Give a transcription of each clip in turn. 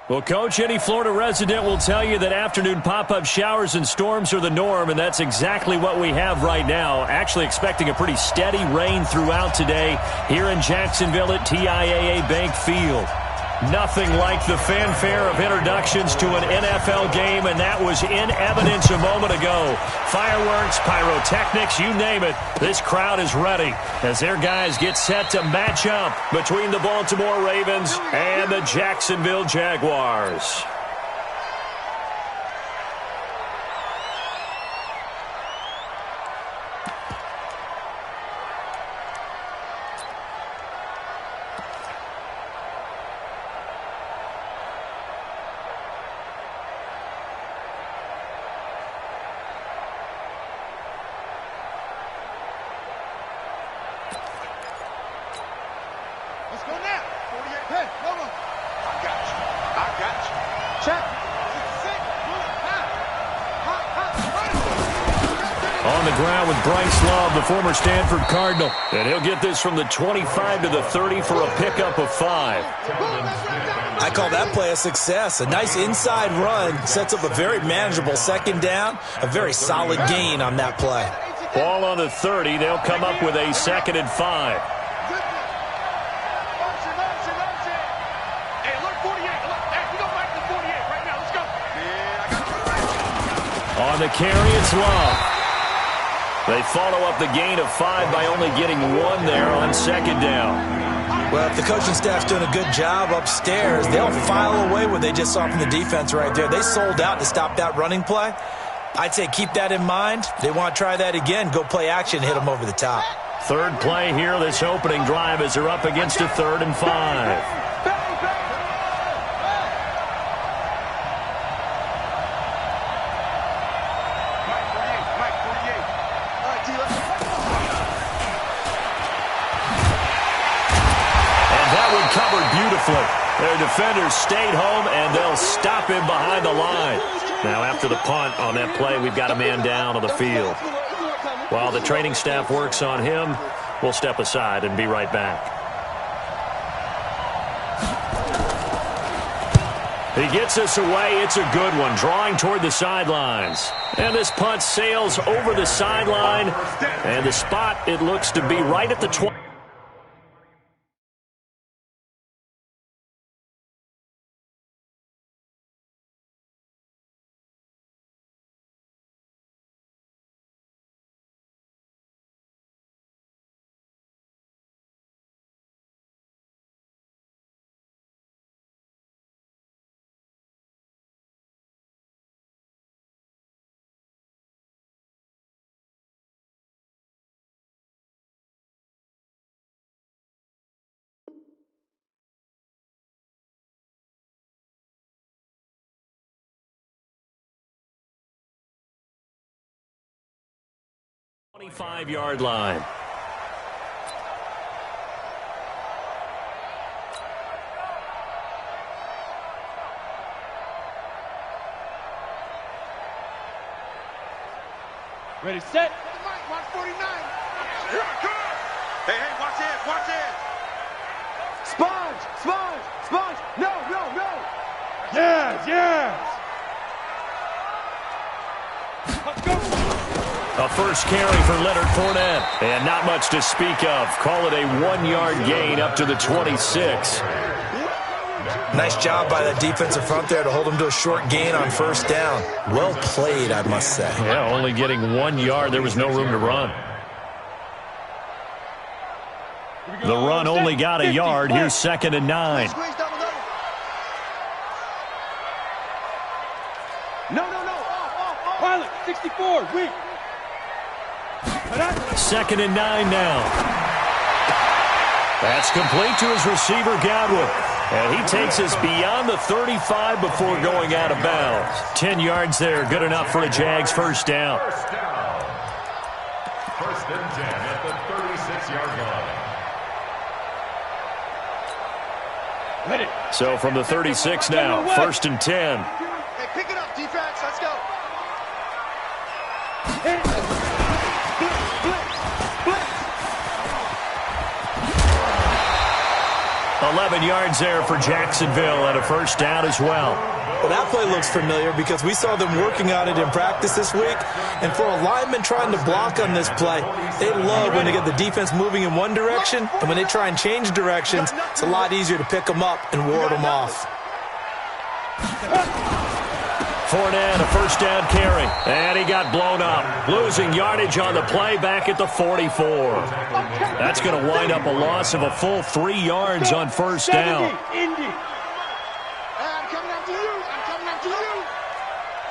Well, Coach, any Florida resident will tell you that afternoon pop-up showers and storms are the norm, and that's exactly what we have right now. Actually expecting a pretty steady rain throughout today here in Jacksonville at TIAA Bank Field. Nothing like the fanfare of introductions to an NFL game, and that was in evidence a moment ago. Fireworks, pyrotechnics, you name it. This crowd is ready as their guys get set to match up between the Baltimore Ravens and the Jacksonville Jaguars. The former Stanford Cardinal, and he'll get this from the 25 to the 30 for a pickup of 5. I call that play a success. A nice inside run sets up a very manageable second down, a very solid gain on that play. Ball on the 30. They'll come up with a 2nd and 5. On the carry, it's Love. They follow up the gain of 5 by only getting 1 there on 2nd down. Well, if the coaching staff's doing a good job upstairs, they'll file away what they just saw from the defense right there. They sold out to stop that running play. I'd say keep that in mind. They want to try that again. Go play action, hit them over the top. Third play here, this opening drive, as they're up against a 3rd and 5. Their defenders stayed home, and they'll stop him behind the line. Now, after the punt on that play, we've got a man down on the field. While the training staff works on him, we'll step aside and be right back. He gets us away. It's a good one, drawing toward the sidelines. And this punt sails over the sideline, and the spot, it looks to be right at the 20. Yard line. Ready, set. Watch 49. Hey, watch it, watch it. Sponge. No. Yes. Let's go. A first carry for Leonard Fournette. And not much to speak of. Call it a 1-yard gain up to the 26. Nice job by that defensive front there to hold him to a short gain on first down. Well played, I must say. Yeah, only getting 1 yard. There was no room to run. The run only got a yard. Here's 2nd and 9. No. Pilot, 64, weak. 2nd and 9 now. That's complete to his receiver, Godwin. And he takes us beyond the 35 before going out of bounds. 10 yards there, good enough for a Jags first down. First and 10 at the 36-yard line. Ready. So from the 36 now, 1st and 10. Hey, pick it up, defense. Let's go. 11 yards there for Jacksonville and a first down as well. Well, that play looks familiar because we saw them working on it in practice this week. And for a lineman trying to block on this play, they love when they get the defense moving in one direction. And when they try and change directions, it's a lot easier to pick them up and ward them off. Fournette, a first down carry. And he got blown up. Losing yardage on the play back at the 44. That's going to wind up a loss of a full 3 yards on first down.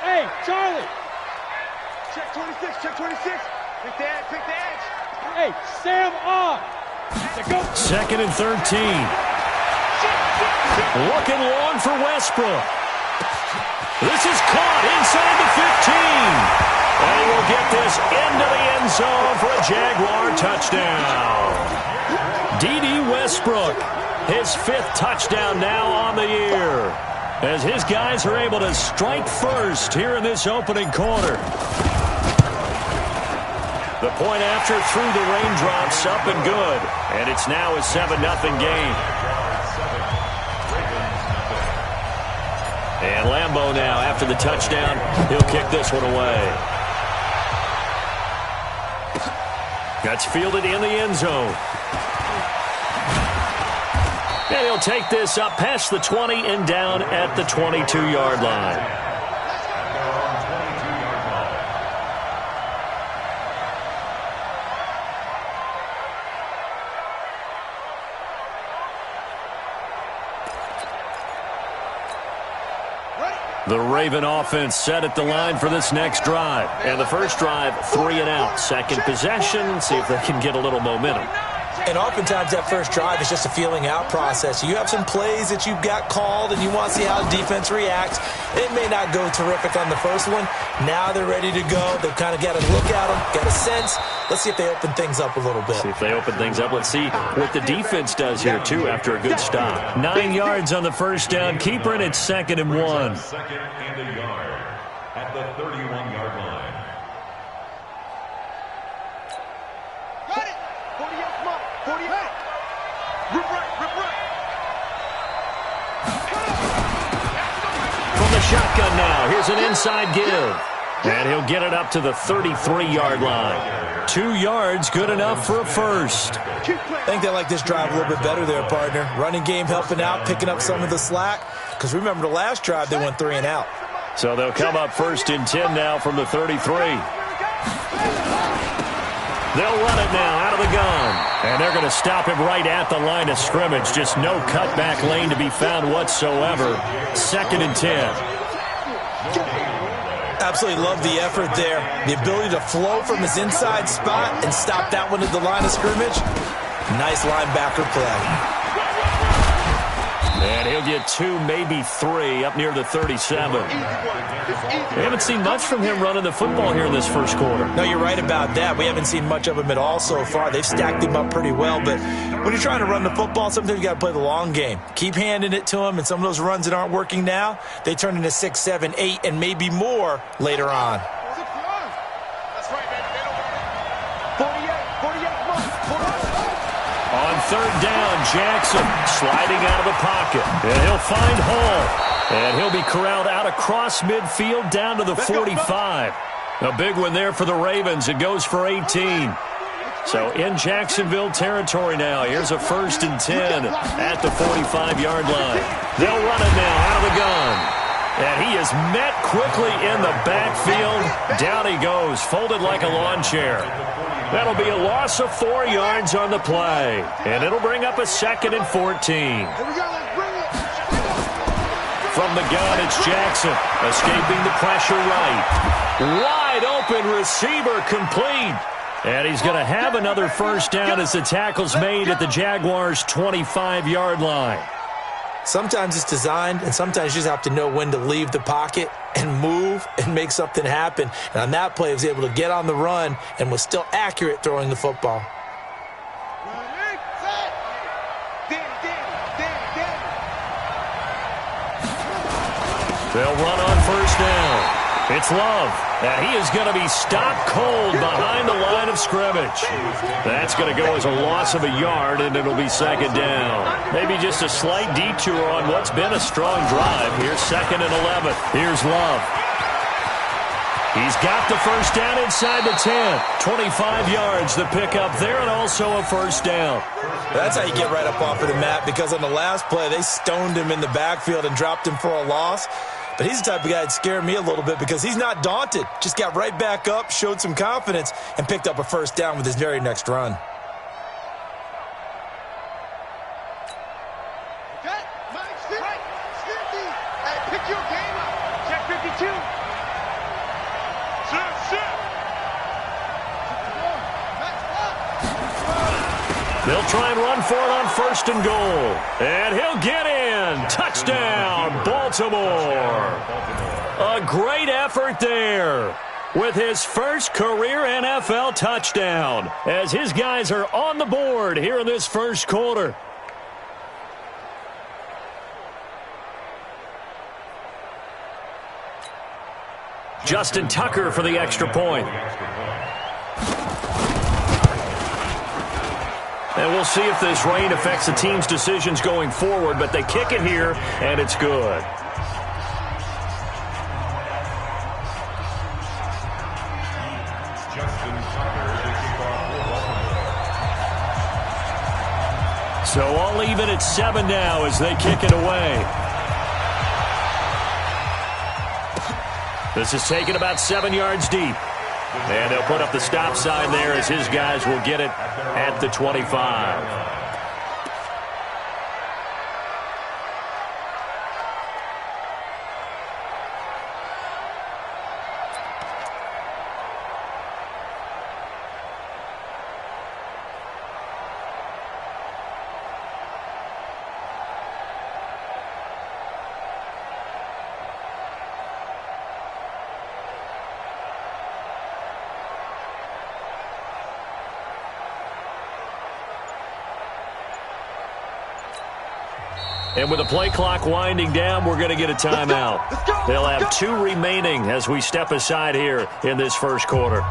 Hey, Charlie! Check 26, check 26. Pick the edge, pick the edge. Hey, Sam off! Go. 2nd and 13. Looking long for Westbrook. This is caught inside the 15. And he will get this into the end zone for a Jaguar touchdown. D.D. Westbrook, his 5th touchdown now on the year, as his guys are able to strike first here in this opening quarter. The point after through the raindrops, up and good. And it's now a 7-0 game. And Lambeau now, after the touchdown, he'll kick this one away. That's fielded in the end zone. And he'll take this up past the 20 and down at the 22-yard line. The Raven offense set at the line for this next drive. And the first drive, 3 and out. Second possession, see if they can get a little momentum. And oftentimes that first drive is just a feeling out process. You have some plays that you've got called and you want to see how the defense reacts. It may not go terrific on the first one. Now they're ready to go. They've kind of got to look at them, got a sense. Let's see if they open things up a little bit. See if they open things up. Let's see what the defense does here, too, after a good stop. 9 yards on the first down. Keeper, and it's 2nd and 1. 2nd and a yard at the 31-yard line. Got it! 48, come on. 48. Rip right, rip right. From the shotgun now, here's an inside give. And he'll get it up to the 33-yard line. 2 yards, good enough for a first. I think they like this drive a little bit better there, partner. Running game helping out, picking up some of the slack. Because remember, the last drive, they went 3 and out. So they'll come up 1st and 10 now from the 33. They'll run it now out of the gun. And they're going to stop him right at the line of scrimmage. Just no cutback lane to be found whatsoever. 2nd and 10. Absolutely love the effort there. The ability to flow from his inside spot and stop that one at the line of scrimmage. Nice linebacker play. And he'll get 2, maybe 3 up near the 37. We haven't seen much from him running the football here in this first quarter. No, you're right about that. We haven't seen much of him at all so far. They've stacked him up pretty well. But when you're trying to run the football, sometimes you got to play the long game. Keep handing it to him, and some of those runs that aren't working now, they turn into 6, 7, 8, and maybe more later on. That's right, man. 48, come on. 48. On 3rd down, Jackson sliding out of the pocket. And he'll find Hall. And he'll be corralled out across midfield down to the 45. A big one there for the Ravens. It goes for 18. So in Jacksonville territory now. Here's a 1st and 10 at the 45-yard line. They'll run it now out of the gun. And he is met quickly in the backfield. Down he goes, folded like a lawn chair. That'll be a loss of 4 yards on the play. And it'll bring up a 2nd and 14. Here we go, let's bring it. From the gun, it's Jackson, escaping the pressure right. Wide open receiver complete. And he's going to have another first down as the tackle's made at the Jaguars' 25-yard line. Sometimes it's designed, and sometimes you just have to know when to leave the pocket and move and make something happen. And on that play, he was able to get on the run and was still accurate throwing the football. Ready, set. They'll run on first down. It's Love, and he is going to be stopped cold behind the line of scrimmage. That's going to go as a loss of a yard, and it'll be second down. Maybe just a slight detour on what's been a strong drive. Here's 2nd and 11. Here's Love. He's got the first down inside the 10. 25 yards the pickup there, and also a first down. That's how you get right up off of the mat, because on the last play, they stoned him in the backfield and dropped him for a loss. But he's the type of guy that scared me a little bit because he's not daunted. Just got right back up, showed some confidence, and picked up a first down with his very next run. Okay, Mike, sit. Hey, pick your game up. Check 52. Sit. They'll try and run for it on 1st and goal. And he'll get in. Touchdown, Baltimore. A great effort there with his first career NFL touchdown as his guys are on the board here in this first quarter. Justin Tucker for the extra point. And we'll see if this rain affects the team's decisions going forward, but they kick it here, and it's good. So all even at 7 now as they kick it away. This is taken about 7 yards deep. And they'll put up the stop sign there as his guys will get it at the 25. And with the play clock winding down, we're going to get a timeout. They'll have 2 remaining as we step aside here in this first quarter.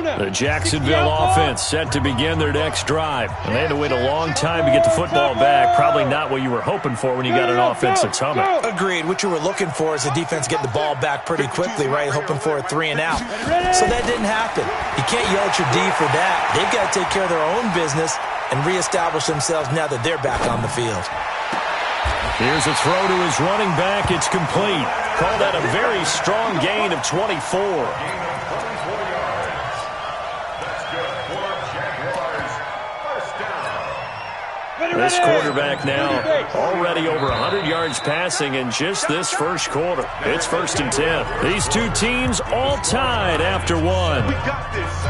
The Jacksonville offense set to begin their next drive. And they had to wait a long time to get the football back. Probably not what you were hoping for when you got an offense that's humming. Agreed. What you were looking for is the defense getting the ball back pretty quickly, right? Hoping for a 3 and out. So that didn't happen. You can't yell at your D for that. They've got to take care of their own business and reestablish themselves now that they're back on the field. Here's a throw to his running back. It's complete. Call that a very strong gain of 24. This quarterback now already over 100 yards passing in just this first quarter. It's 1st and 10. These two teams all tied after 1. We got this.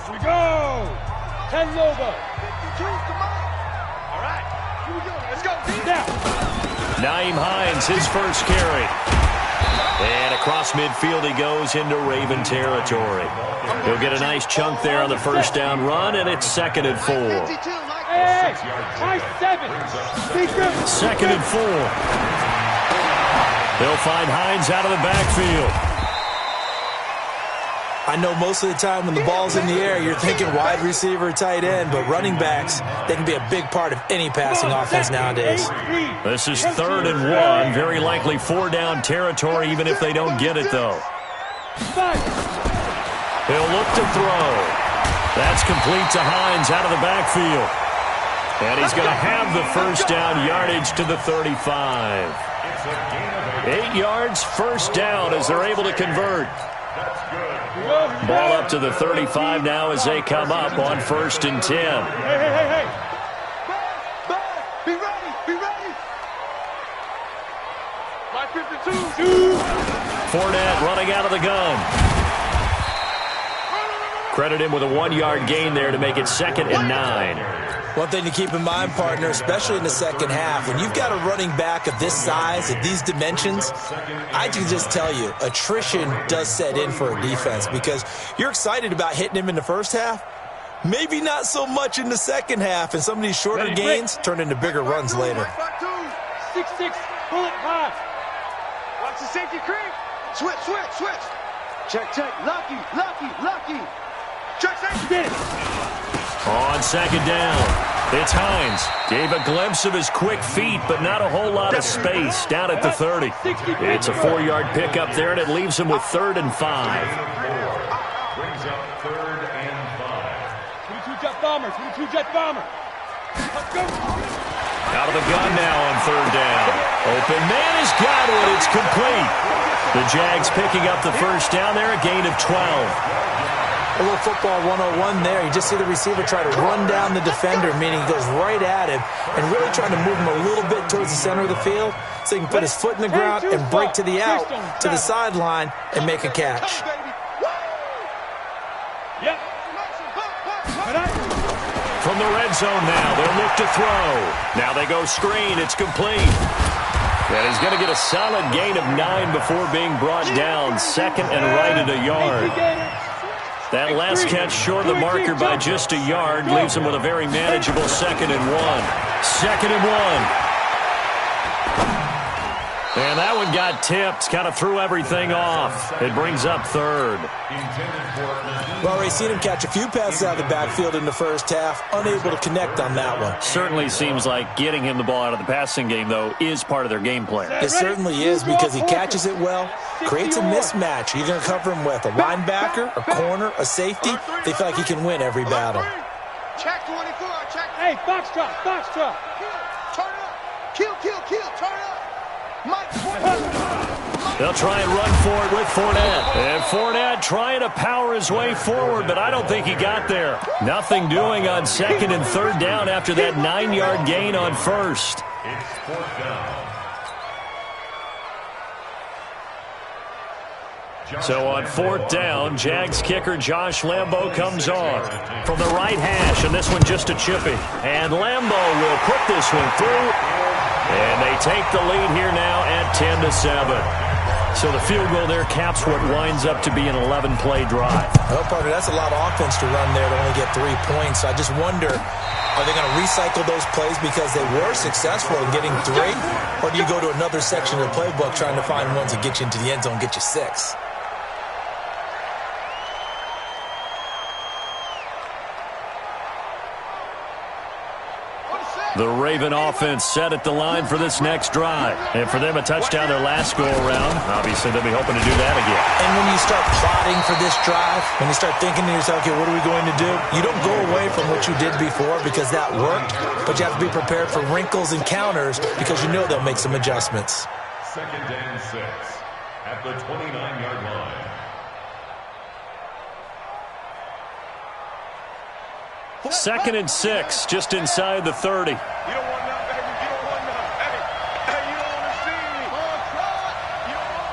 Here we go. 10 Nova. 52, come on. All right, here we go. Let's go. Now. Naeem Hines, his first carry. And across midfield he goes into Raven territory. He'll get a nice chunk there on the first down run, and it's 2nd and 4. Hey, my 7. 2nd and 4. They'll find Hines out of the backfield. I know most of the time when the ball's in the air, you're thinking wide receiver, tight end, but running backs, they can be a big part of any passing offense nowadays. This is 3rd and 1. Very likely 4-down territory, even if they don't get it, though. He'll look to throw. That's complete to Hines out of the backfield. And he's going to have the first down yardage to the 35. 8 yards, first down as they're able to convert. Ball up to the 35 now as they come up on 1st and 10. Hey. Be ready. My 52. Fournette running out of the gun. Credit him with a 1-yard gain there to make it 2nd and 9. One thing to keep in mind, partner, especially in the second half, when you've got a running back of this size, of these dimensions, I can just tell you, attrition does set in for a defense because you're excited about hitting him in the first half. Maybe not so much in the second half, and some of these shorter gains turn into bigger runs later. 6-6, bullet pass. Watch the safety creep. Switch. Check. Lucky. Check safety. Get it. On 2nd down, it's Hines. Gave a glimpse of his quick feet, but not a whole lot of space down at the 30. It's a 4-yard pickup there, and it leaves him with 3rd and 5. Brings up 3rd and 5. 22 jet bomber. Let's go. Out of the gun now on 3rd down. Open man has got it. It's complete. The Jags picking up the first down there, a gain of 12. A little football 101 there. You just see the receiver try to run down the defender, meaning he goes right at him and really trying to move him a little bit towards the center of the field so he can put his foot in the ground and break to the out, to the sideline, and make a catch. Yep. From the red zone now, they'll look to throw. Now they go screen. It's complete. And he's going to get a solid gain of 9 before being brought down. 2nd and right at a yard. That last catch short of the marker by just a yard leaves him with a very manageable 2nd and 1. 2nd and 1. And that one got tipped, kind of threw everything off. It brings up 3rd. Well, we've seen him catch a few passes out of the backfield in the first half, unable to connect on that one. Certainly seems like getting him the ball out of the passing game, though, is part of their game plan. It certainly is because he catches it well, creates a mismatch. You're going to cover him with a linebacker, a corner, a safety. They feel like he can win every battle. Check 24. Check. Hey, foxtrot. Turn up. Kill. Turn up. Mike. They'll try and run for it with Fournette. And Fournette trying to power his way forward, but I don't think he got there. Nothing doing on 2nd and 3rd down after that 9-yard gain on 1st. It's 4th down. So on 4th down, Jags kicker Josh Lambo comes on from the right hash, and this one just a chippy. And Lambo will put this one through, and they take the lead here now at 10-7. So the field goal there caps what winds up to be an 11-play drive. Well, partner, that's a lot of offense to run there to only get 3 points. I just wonder, are they going to recycle those plays because they were successful in getting 3? Or do you go to another section of the playbook trying to find ones that get you into the end zone and get you 6? The Raven offense set at the line for this next drive. And for them, a touchdown their last go-around. Obviously, they'll be hoping to do that again. And when you start plotting for this drive, when you start thinking to yourself, okay, what are we going to do? You don't go away from what you did before because that worked, but you have to be prepared for wrinkles and counters because you know they'll make some adjustments. 2nd and 6 at the 29-yard line. Second and 6, just inside the 30. You don't want none, baby. You don't want none. Hey, you don't want to see me. You don't want.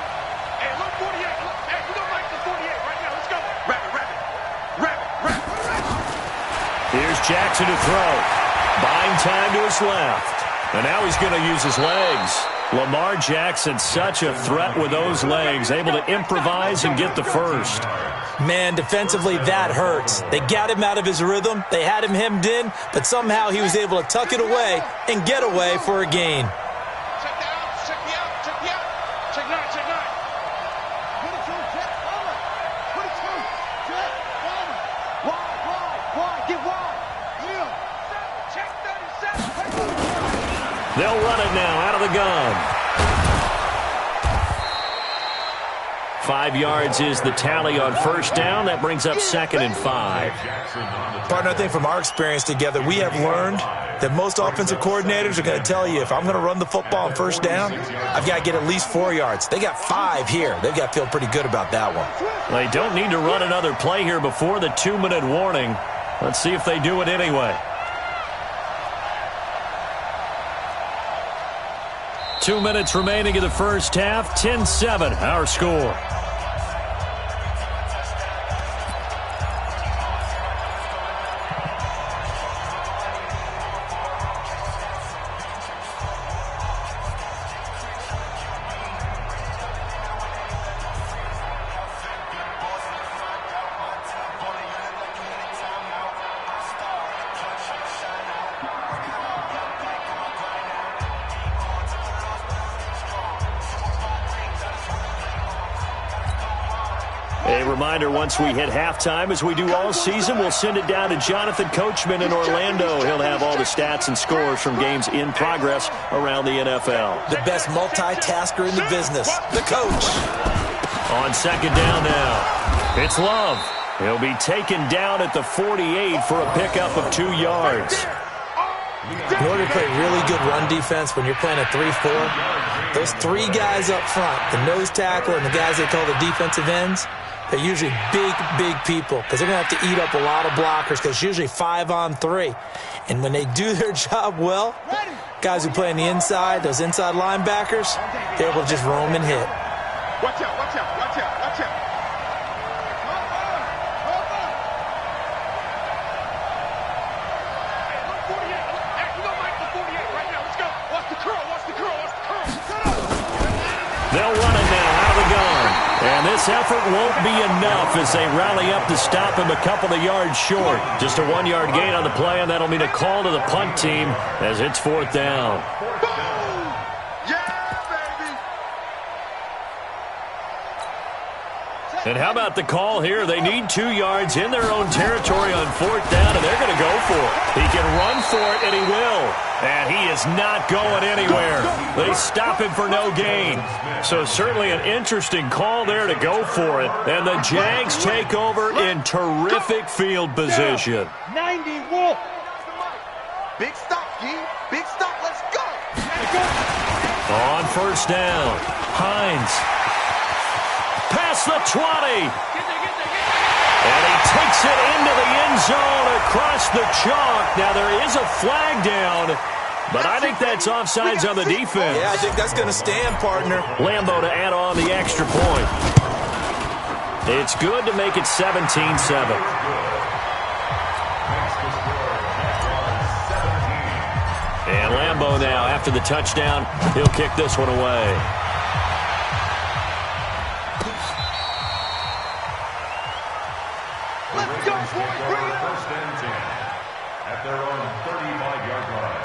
Hey, look, 48. Look, hey, you don't like the 48 right now. Let's go. Wrap it. Here's Jackson to throw. Buying time to his left. And now he's going to use his legs. Lamar Jackson, such a threat with those legs, able to improvise and get the first. Man, defensively, that hurts. They got him out of his rhythm. They had him hemmed in, but somehow he was able to tuck it away and get away for a gain. Check that out. Check me out. Check me out. Check 9. Check 9. 22. Check forward. 22. Check forward. Wide. Get wide. Yeah. Check 37. They'll run it now out of the gun. 5 yards is the tally on first down. That brings up 2nd and 5. Partner, I think from our experience together, we have learned that most offensive coordinators are going to tell you, if I'm going to run the football on first down, I've got to get at least 4 yards. They got 5 here. They've got to feel pretty good about that one. They don't need to run another play here before the 2-minute warning. Let's see if they do it anyway. 2 minutes remaining in the first half. 10-7, our score. reminder, once we hit halftime, as we do all season, we'll send it down to Jonathan Coachman in Orlando. He'll have all the stats and scores from games in progress around the NFL. The best multitasker in the business, the coach. On second down now, it's Love. He'll be taken down at the 48 for a pickup of 2 yards. In order to play really good run defense when you're playing a 3-4, those 3 guys up front, the nose tackle and the guys they call the defensive ends, they're usually big people because they're going to have to eat up a lot of blockers because it's usually 5-on-3. And when they do their job well, guys who play on the inside, those inside linebackers, they're able to just roam and hit. Watch out, watch out, watch out, watch out. They'll run it now out of the gun. And this effort won't be enough as they rally up to stop him a couple of yards short. Just a 1-yard gain on the play, and that'll mean a call to the punt team as it's 4th down. And how about the call here? They need 2 yards in their own territory on 4th down, and they're going to go for it. He can run for it, and he will. And he is not going anywhere. They stop him for no gain. So certainly an interesting call there to go for it. And the Jags take over in terrific field position. 90 Wolf. Big stop, G. Big stop. Let's go. On 1st down, Hines. Past the 20. And he takes it into the end zone across the chalk. Now, there is a flag down, but I think that's offsides on the defense. Yeah, I think that's going to stand, partner. Lambeau to add on the extra point. It's good to make it 17-7. And Lambeau now, after the touchdown, he'll kick this one away. First and 10 at their own 35-yard line.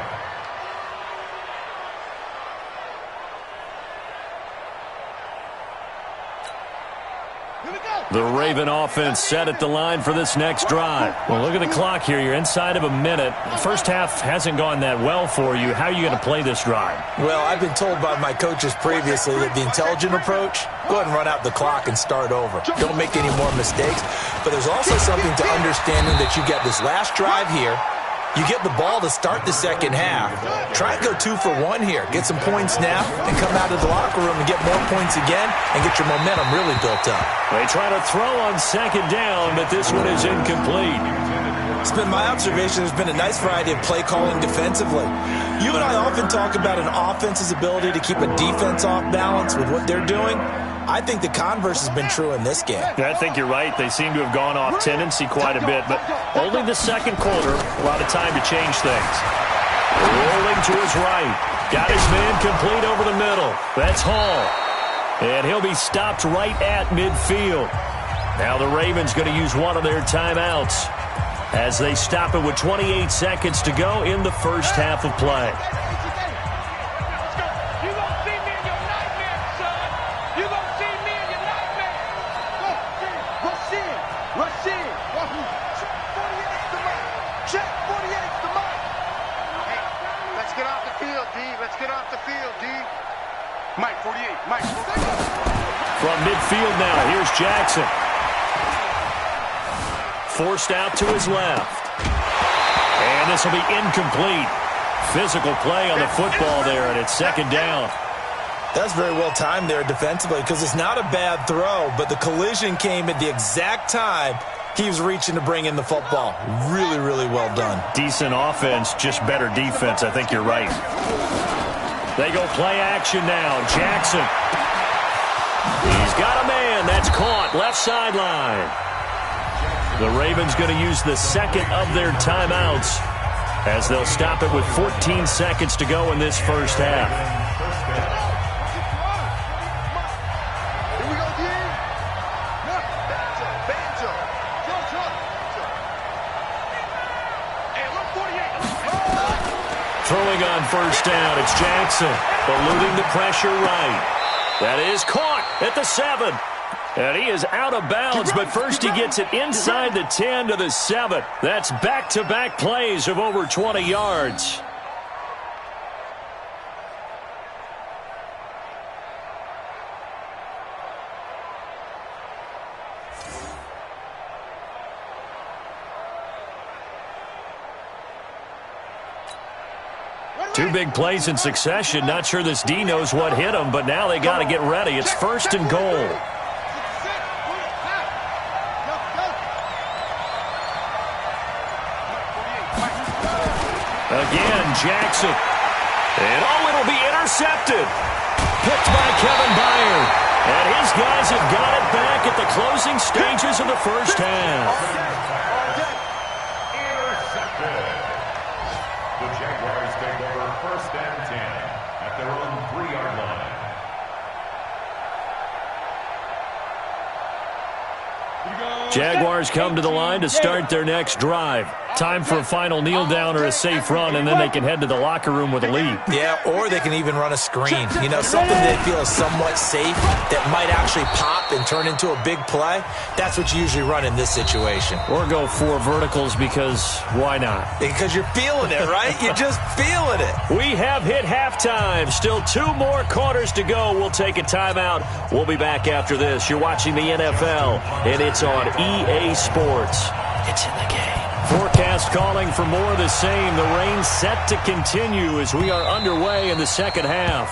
The Raven offense set at the line for this next drive. Well, look at the clock here. You're inside of a minute. First half hasn't gone that well for you. How are you going to play this drive? Well, I've been told by my coaches previously that the intelligent approach, go ahead and run out the clock and start over. Don't make any more mistakes. But there's also something to understanding that you get this last drive here. You get the ball to start the second half. Try and go 2 for 1 here. Get some points now and come out of the locker room and get more points again and get your momentum really built up. They try to throw on second down, but this one is incomplete. It's been my observation there's been a nice variety of play calling defensively. You and I often talk about an offense's ability to keep a defense off balance with what they're doing. I think the converse has been true in this game. I think you're right. They seem to have gone off tendency quite a bit, but only the second quarter, a lot of time to change things. Rolling to his right. Got his man complete over the middle. That's Hall. And he'll be stopped right at midfield. Now the Ravens going to use one of their timeouts as they stop it with 28 seconds to go in the first half of play. Mike, 48. Mike. From midfield now, here's Jackson. Forced out to his left. And this will be incomplete. Physical play on the football there, and it's second down. That's very well timed there defensively because it's not a bad throw, but the collision came at the exact time he was reaching to bring in the football. Really, really well done. Decent offense, just better defense. I think you're right. They go play action now. Jackson. He's got a man. That's caught. Left sideline. The Ravens going to use the second of their timeouts as they'll stop it with 14 seconds to go in this first half. Here we go, D. Banjo. Hey, look, 48. Throwing on first down, it's Jackson, eluding the pressure right. That is caught at the 7. And he is out of bounds, but first he gets it inside the 10 to the 7. That's back-to-back plays of over 20 yards. Two big plays in succession. Not sure this D knows what hit him, but now they got to get ready. It's first and goal. Again, Jackson. And it'll be intercepted. Picked by Kevin Byard. And his guys have got it back at the closing stages of the first half. Intercepted. The Jaguars take over first and 10 at their own 3-yard line. Jaguars come to the line to start their next drive. Time for a final kneel down or a safe run, and then they can head to the locker room with a lead. Yeah, or they can even run a screen. You know, something they feel is somewhat safe that might actually pop and turn into a big play. That's what you usually run in this situation. Or go 4 verticals because why not? Because you're feeling it, right? You're just feeling it. We have hit halftime. Still 2 more quarters to go. We'll take a timeout. We'll be back after this. You're watching the NFL, and it's on EA Sports. It's in the game. Forecast calling for more of the same. The rain set to continue as we are underway in the second half.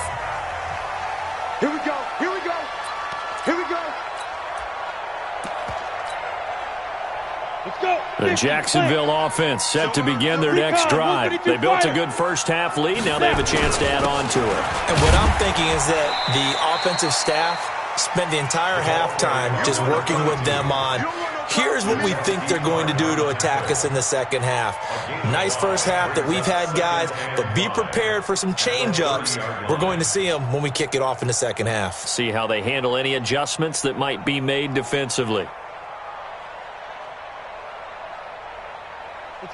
Here we go. Here we go. Here we go. Let's go. The Jacksonville offense set to begin their next drive. They built a good first-half lead. Now they have a chance to add on to it. And what I'm thinking is that the offensive staff spent the entire halftime just working with them on, here's what we think they're going to do to attack us in the second half. Nice first half that we've had, guys, but be prepared for some change-ups. We're going to see them when we kick it off in the second half. See how they handle any adjustments that might be made defensively.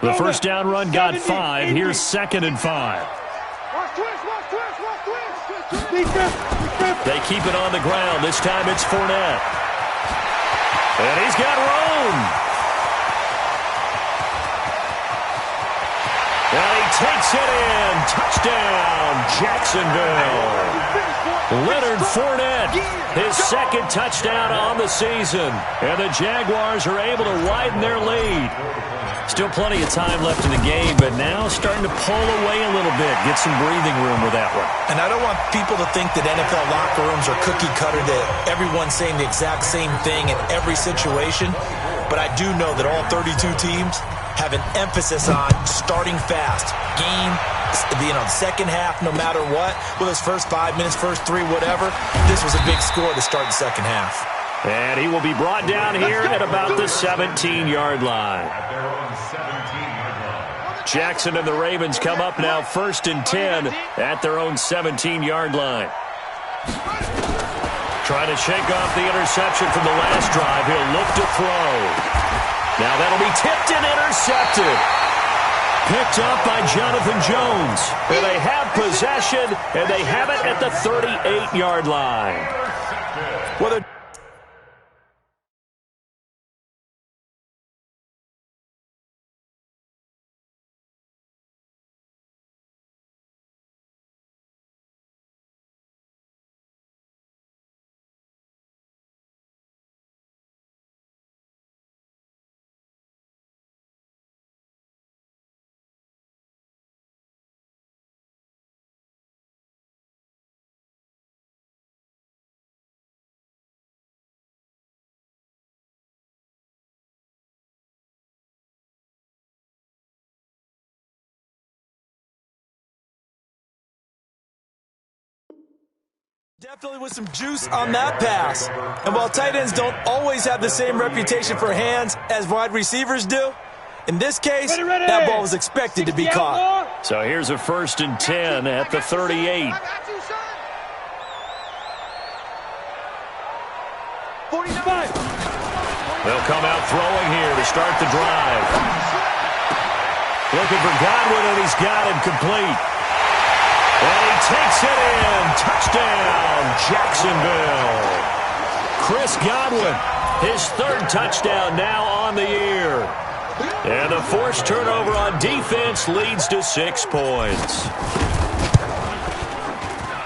The first down run got 5. Here's 2nd and 5. They keep it on the ground. This time it's Fournette. And he's got room. And he takes it in. Touchdown, Jacksonville. Leonard Fournette, his 2nd touchdown on the season. And the Jaguars are able to widen their lead. Still plenty of time left in the game, but now starting to pull away a little bit. Get some breathing room with that one. And I don't want people to think that NFL locker rooms are cookie cutter, that everyone's saying the exact same thing in every situation. But I do know that all 32 teams have an emphasis on starting fast. Game, second half, no matter what. Well, those first 5 minutes, first 3, whatever. This was a big score to start the second half. And he will be brought down here at about the 17-yard line. Jackson and the Ravens come up now 1st and 10 at their own 17-yard line. Trying to shake off the interception from the last drive. He'll look to throw. Now that'll be tipped and intercepted. Picked up by Jonathan Jones. And they have possession, and they have it at the 38-yard line. Well, definitely with some juice on that pass. And while tight ends don't always have the same reputation for hands as wide receivers do, in this case, that ball was expected to be caught. So here's a 1st and 10 at the 38. They'll come out throwing here to start the drive. Looking for Godwin, and he's got him complete. And he takes it in. Touchdown, Jacksonville. Chris Godwin. His third touchdown now on the year. And the forced turnover on defense leads to 6 points.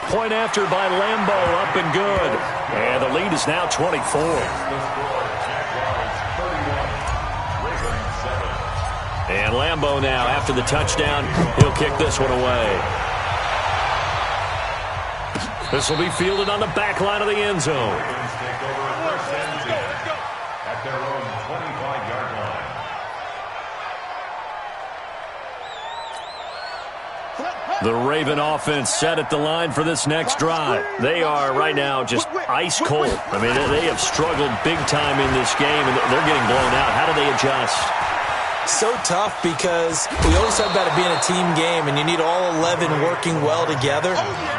Point after by Lambeau, up and good. And the lead is now 24. And Lambeau now, after the touchdown, he'll kick this one away. This will be fielded on the back line of the end zone. At their own 25-yard line. The Raven offense set at the line for this next drive. They are right now just ice cold. I mean, they have struggled big time in this game, and they're getting blown out. How do they adjust? So tough because we always talk about it being a team game and you need all 11 working well together.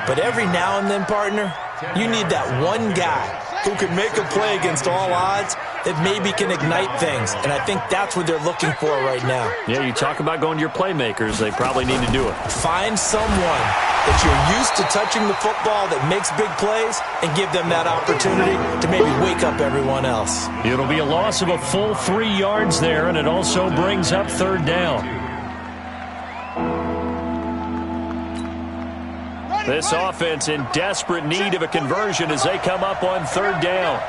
But every now and then, partner, you need that one guy who can make a play against all odds that maybe can ignite things. And I think that's what they're looking for right now. Yeah, you talk about going to your playmakers. They probably need to do it. Find someone that you're used to touching the football that makes big plays and give them that opportunity to maybe wake up everyone else. It'll be a loss of a full 3 yards there, and it also brings up third down. This offense in desperate need of a conversion as they come up on third down.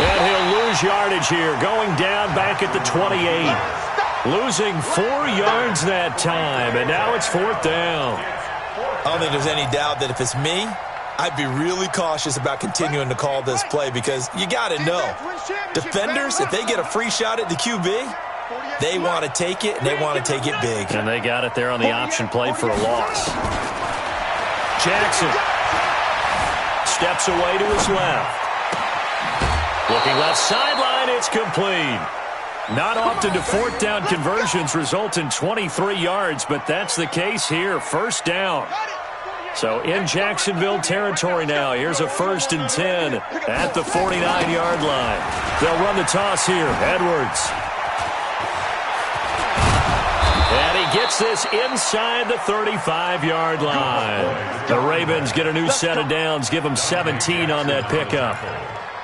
And he'll lose yardage here, going down back at the 28. Losing 4 yards that time, and now it's fourth down. I don't think there's any doubt that if it's me, I'd be really cautious about continuing to call this play because you got to know, defenders, if they get a free shot at the QB, they want to take it, and they want to take it big. And they got it there on the option play for a loss. Jackson steps away to his left. Looking left sideline, it's complete. Not often do fourth down conversions result in 23 yards, but that's the case here. First down. So in Jacksonville territory now. Here's a 1st and 10 at the 49-yard line. They'll run the toss here. Edwards. And he gets this inside the 35-yard line. The Ravens get a new set of downs. Give them 17 on that pickup.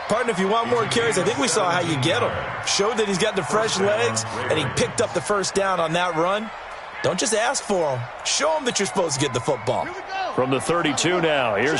Partner, if you want more carries, I think we saw how you get him. Showed that he's got the fresh legs, and he picked up the first down on that run. Don't just ask for him. Show him that you're supposed to get the football. From the 32 now, here's